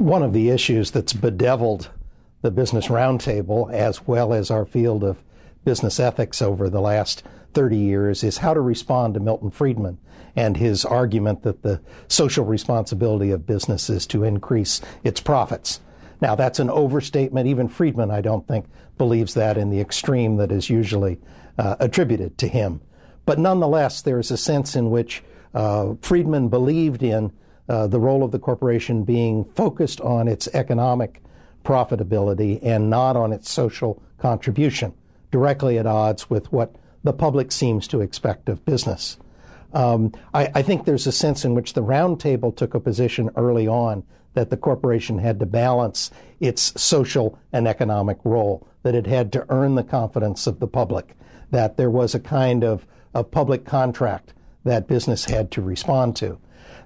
One of the issues that's bedeviled the Business Roundtable, as well as our field of business ethics over the last 30 years, is how to respond to Milton Friedman and his argument that the social responsibility of business is to increase its profits. Now, that's an overstatement. Even Friedman, I don't think, believes that in the extreme that is usually attributed to him. But nonetheless, there is a sense in which Friedman believed in the role of the corporation being focused on its economic profitability and not on its social contribution, directly at odds with what the public seems to expect of business. I think there's a sense in which the Roundtable took a position early on that the corporation had to balance its social and economic role, that it had to earn the confidence of the public, that there was a kind of public contract that business had to respond to.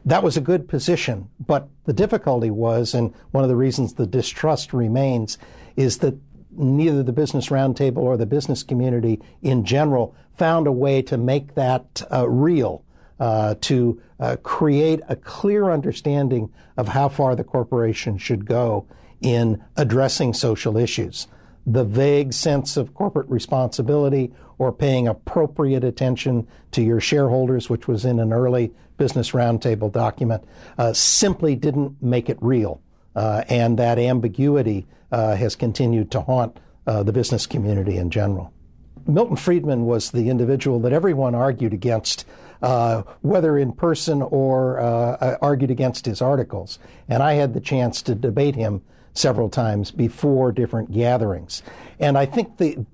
That was a good position, but the difficulty was, and one of the reasons the distrust remains, is that neither the Business Roundtable or the business community in general found a way to make that real, to create a clear understanding of how far the corporation should go in addressing social issues. The vague sense of corporate responsibility or paying appropriate attention to your shareholders, which was in an early Business Roundtable document, simply didn't make it real. And that ambiguity has continued to haunt the business community in general. Milton Friedman was the individual that everyone argued against, whether in person or argued against his articles. And I had the chance to debate him several times before different gatherings. And I think the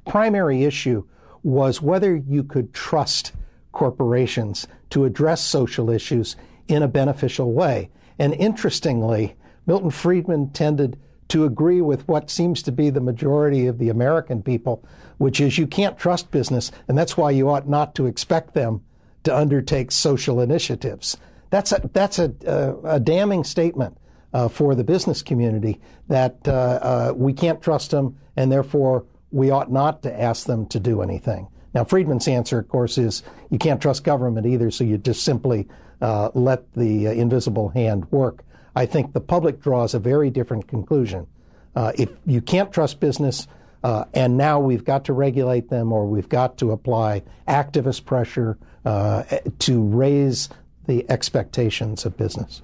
primary issue was whether you could trust corporations to address social issues in a beneficial way. And interestingly, Milton Friedman tended to agree with what seems to be the majority of the American people, which is you can't trust business, and that's why you ought not to expect them to undertake social initiatives. That's a damning statement for the business community, that we can't trust them, and therefore we ought not to ask them to do anything. Now, Friedman's answer, of course, is you can't trust government either, so you just simply let the invisible hand work. I think the public draws a very different conclusion. If you can't trust business, and now we've got to regulate them, or we've got to apply activist pressure to raise the expectations of business.